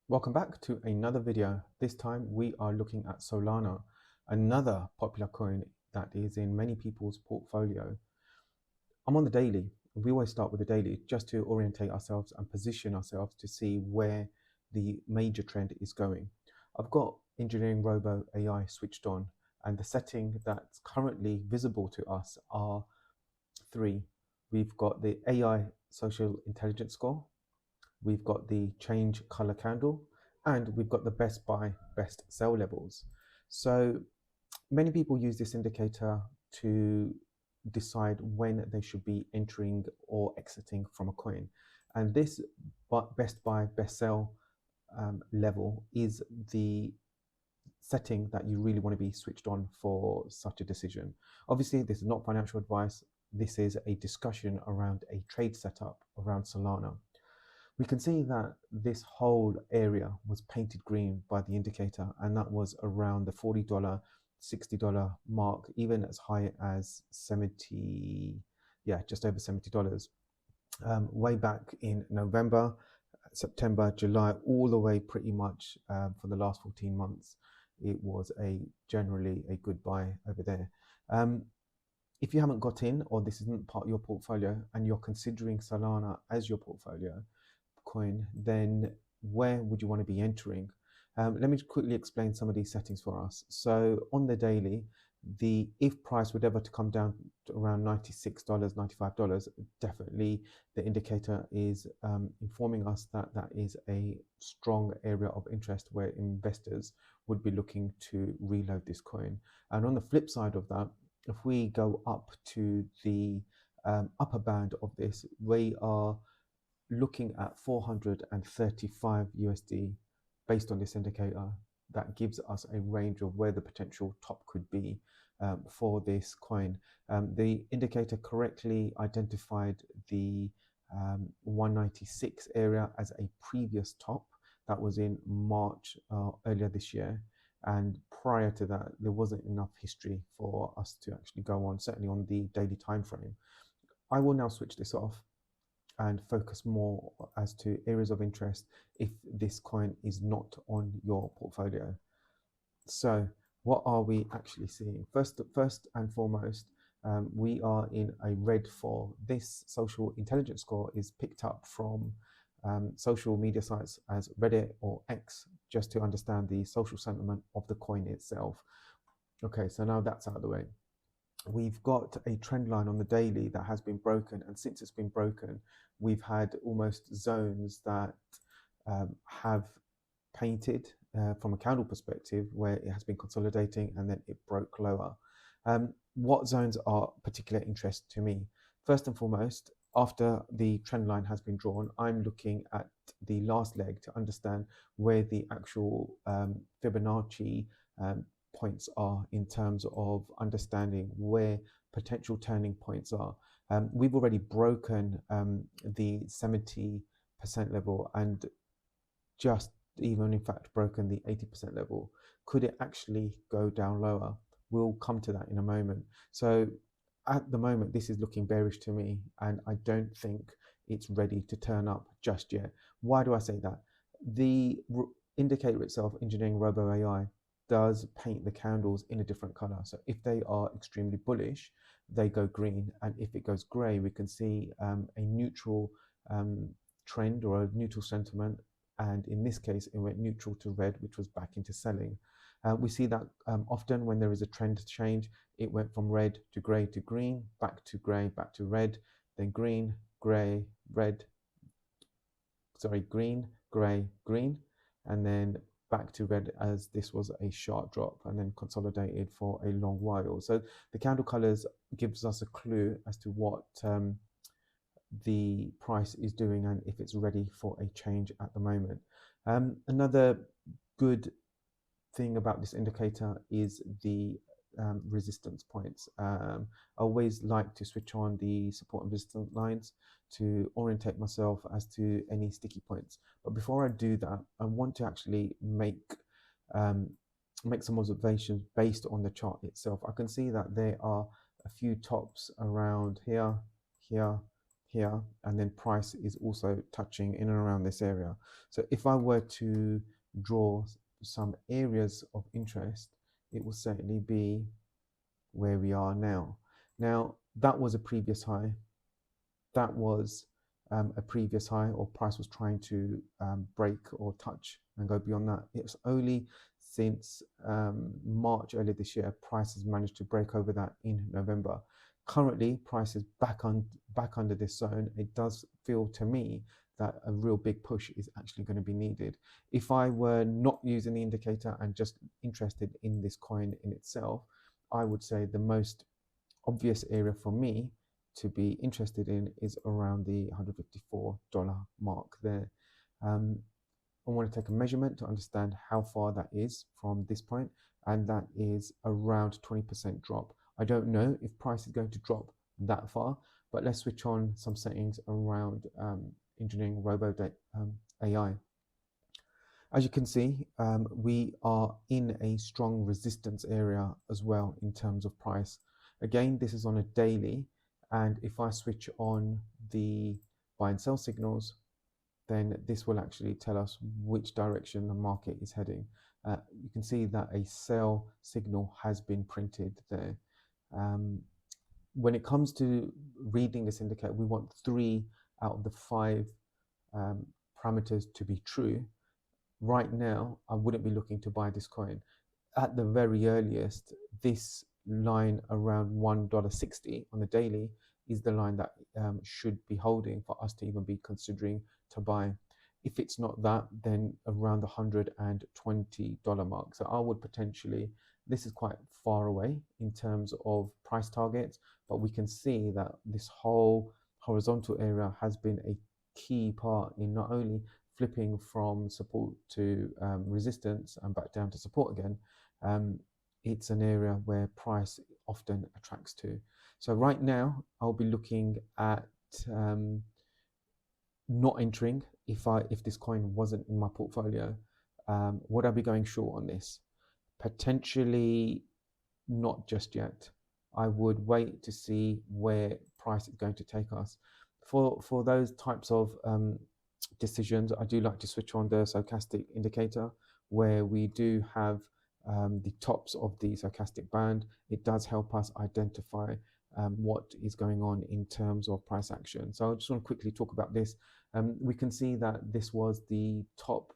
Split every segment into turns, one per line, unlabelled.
Welcome back to another video. This time we are looking at Solana, another popular coin that is in many people's portfolio. I'm on the daily. We always start with the daily just to orientate ourselves and position ourselves to see where the major trend is going. I've got EngineeringRobo AI switched on, and the setting that's currently visible to us are three. We've got the AI social intelligence score, we've got the change color candle, and we've got the best buy, best sell levels. So many people use this indicator to decide when they should be entering or exiting from a coin. And this best buy, best sell level is the setting that you really want to be switched on for such a decision. Obviously, this is not financial advice. This is a discussion around a trade setup around Solana. We can see that this whole area was painted green by the indicator, and that was around the $40, $60 mark, even as high as 70, yeah, just over $70. Way back in November, September, July, all the way pretty much for the last 14 months, it was generally a good buy over there. If you haven't got in, or this isn't part of your portfolio and you're considering Solana as your portfolio coin, then where would you want to be entering? Let me quickly explain some of these settings for us. So on the daily, if price would ever to come down to around $96, $95, definitely the indicator is informing us that that is a strong area of interest where investors would be looking to reload this coin. And on the flip side of that, if we go up to the upper band of this, we are looking at 435 USD based on this indicator. That gives us a range of where the potential top could be for this coin. The indicator correctly identified the 196 area as a previous top. That was in March earlier this year. And prior to that, there wasn't enough history for us to actually go on, certainly on the daily time frame. I will now switch this off and focus more as to areas of interest if this coin is not on your portfolio. So what are we actually seeing? First and foremost, we are in a red for this social intelligence score is picked up from social media sites as Reddit or X, just to understand the social sentiment of the coin itself. Okay, so now that's out of the way. We've got a trend line on the daily that has been broken, and since it's been broken, we've had almost zones that have painted from a candle perspective where it has been consolidating and then it broke lower. What zones are particular interest to me? First and foremost, after the trend line has been drawn, I'm looking at the last leg to understand where the actual Fibonacci points are in terms of understanding where potential turning points are. We've already broken the 70% level and just even in fact broken the 80% level. Could it actually go down lower? We'll come to that in a moment. So at the moment, this is looking bearish to me, and I don't think it's ready to turn up just yet. Why do I say that? The indicator itself, EngineeringRobo AI, does paint the candles in a different color. So if they are extremely bullish, they go green, and if it goes gray, we can see a neutral trend or a neutral sentiment. And in this case, it went neutral to red, which was back into selling. We see that often when there is a trend change, it went from red to green, back to gray, back to red, then green, gray, red, sorry, green, gray, green, and then back to red as this was a sharp drop and then consolidated for a long while. So the candle colors gives us a clue as to what the price is doing and if it's ready for a change at the moment. Another good thing about this indicator is the resistance points. I always like to switch on the support and resistance lines to orientate myself as to any sticky points. But before I do that, I want to actually make some observations based on the chart itself. I can see that there are a few tops around here, here, and then price is also touching in and around this area. So if I were to draw some areas of interest, it will certainly be where we are now. Now, that was a previous high. That was a previous high, or price was trying to break or touch and go beyond that. It's only since March earlier this year, price has managed to break over that in November. Currently, price is back under this zone. It does feel to me that a real big push is actually going to be needed. If I were not using the indicator and just interested in this coin in itself, I would say the most obvious area for me to be interested in is around the $154 mark there. I want to take a measurement to understand how far that is from this point, and that is around 20% drop. I don't know if price is going to drop that far, but let's switch on some settings around EngineeringRobo AI. As you can see, we are in a strong resistance area as well in terms of price. Again, this is on a daily, and if I switch on the buy and sell signals, then this will actually tell us which direction the market is heading. You can see that a sell signal has been printed there. When it comes to reading this indicator, we want 3 out of the 5 parameters to be true. Right now, I wouldn't be looking to buy this coin. At the very earliest, this line around $1.60 on the daily is the line that should be holding for us to even be considering to buy. If it's not that, then around the $120 mark. So I would potentially, this is quite far away in terms of price targets, but we can see that this whole horizontal area has been a key part in not only flipping from support to resistance and back down to support again. It's an area where price often attracts to. So right now, I'll be looking at not entering if this coin wasn't in my portfolio. Would I be going short on this? Potentially not just yet. I would wait to see where price is going to take us. For those types of decisions, I do like to switch on the stochastic indicator, where we do have the tops of the stochastic band. It does help us identify what is going on in terms of price action. So I just want to quickly talk about this. We can see that this was the top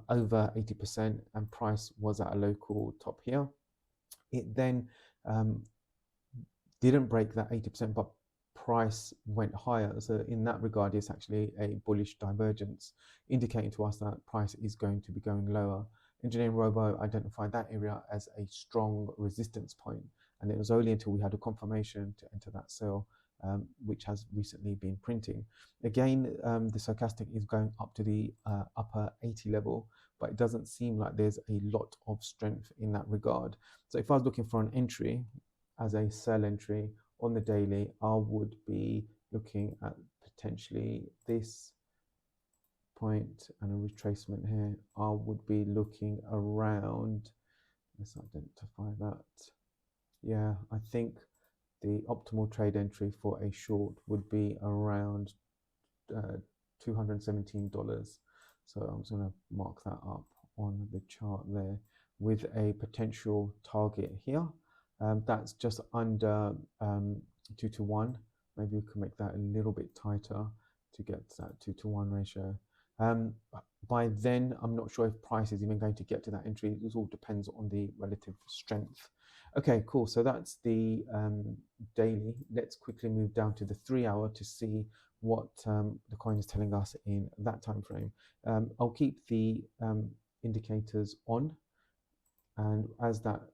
over 80%, and price was at a local top here. It then didn't break that 80%, but price went higher. So in that regard, it's actually a bullish divergence, indicating to us that price is going to be going lower. EngineeringRobo identified that area as a strong resistance point, and it was only until we had a confirmation to enter that sell, which has recently been printing. Again, the stochastic is going up to the upper 80 level, but it doesn't seem like there's a lot of strength in that regard. So if I was looking for an entry as a sell entry on the daily, I would be looking at potentially this point and a retracement here. I would be looking around, let's identify that. Yeah, I think the optimal trade entry for a short would be around $217. So I'm just going to mark that up on the chart there with a potential target here. That's just under 2 to 1. Maybe we can make that a little bit tighter to get that 2 to 1 ratio. By then, I'm not sure if price is even going to get to that entry. This all depends on the relative strength. Okay, cool. So that's the daily. Let's quickly move down to the 3 hour to see what the coin is telling us in that time frame. I'll keep the indicators on, and as that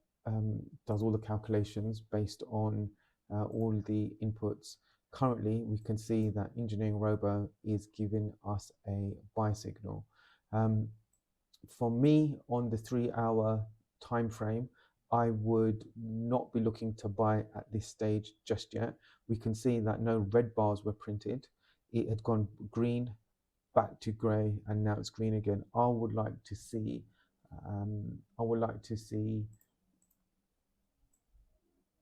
does all the calculations based on all the inputs, currently we can see that EngineeringRobo is giving us a buy signal. For me, on the 3 hour time frame, I would not be looking to buy at this stage just yet. We can see that no red bars were printed. It had gone green, back to grey, and now it's green again. I would like to see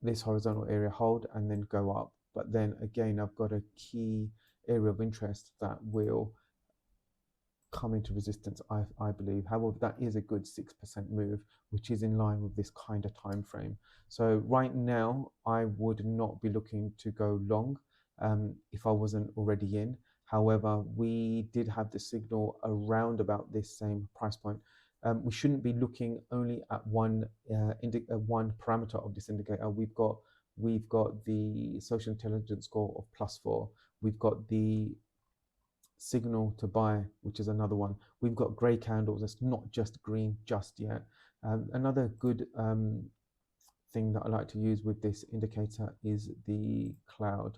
this horizontal area hold and then go up. but then again, I've got a key area of interest that will come into resistance, I believe. However, that is a good 6% move, which is in line with this kind of time frame. So right now, I would not be looking to go long if I wasn't already in. However, we did have the signal around about this same price point. We shouldn't be looking only at one parameter of this indicator. We've got the social intelligence score of +4. We've got the signal to buy, which is another one. We've got grey candles. It's not just green just yet. Another good thing that I like to use with this indicator is the cloud.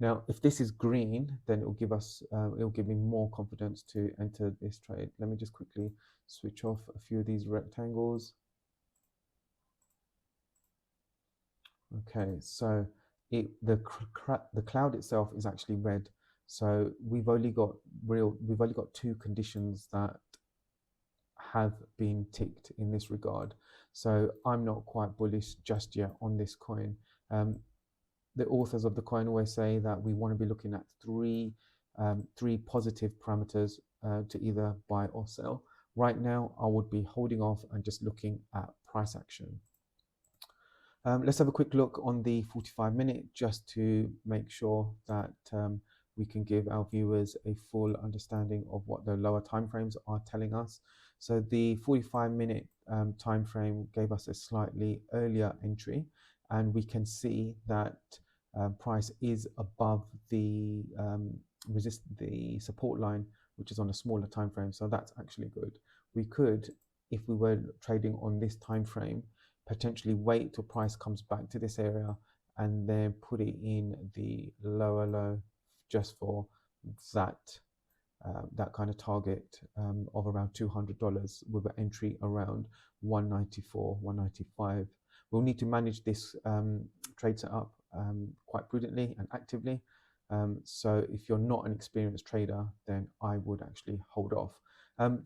Now, if this is green, then it'll give me more confidence to enter this trade. Let me just quickly switch off a few of these rectangles. Okay, so the cloud itself is actually red. So we've only got two conditions that have been ticked in this regard. So I'm not quite bullish just yet on this coin. The authors of the coin always say that we want to be looking at three positive parameters to either buy or sell. Right now, I would be holding off and just looking at price action. Let's have a quick look on the 45-minute just to make sure that we can give our viewers a full understanding of what the lower timeframes are telling us. So the 45-minute time frame gave us a slightly earlier entry, and we can see that price is above the support line, which is on a smaller time frame. So that's actually good. We could, if we were trading on this time frame, potentially wait till price comes back to this area and then put it in the lower low just for that kind of target of around $200 with an entry around 194, 195. We'll need to manage this trade setup quite prudently and actively. So if you're not an experienced trader, then I would actually hold off.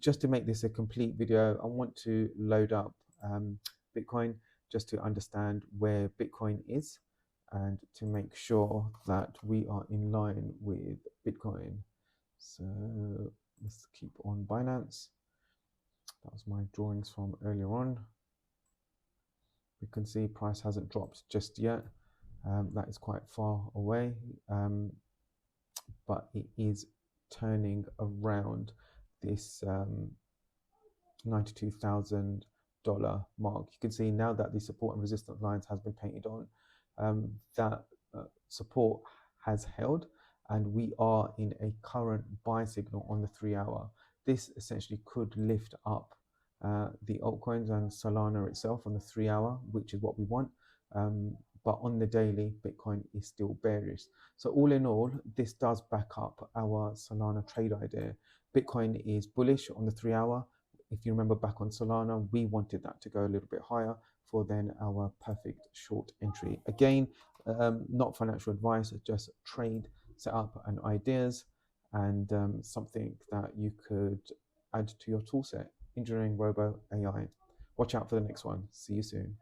Just to make this a complete video, I want to load up Bitcoin just to understand where Bitcoin is and to make sure that we are in line with Bitcoin. So let's keep on Binance. That was my drawings from earlier on. We can see price hasn't dropped just yet. That is quite far away, but it is turning around this $92,000 mark. You can see now that the support and resistance lines has been painted on, that support has held, and we are in a current buy signal on the 3-hour. This essentially could lift up the altcoins and Solana itself on the 3-hour, which is what we want. But on the daily, Bitcoin is still bearish. So all in all, this does back up our Solana trade idea. Bitcoin is bullish on the 3-hour. If you remember back on Solana, we wanted that to go a little bit higher for then our perfect short entry. Again, not financial advice, just trade setup and ideas, and something that you could add to your toolset. EngineeringRobo AI. Watch out for the next one. See you soon.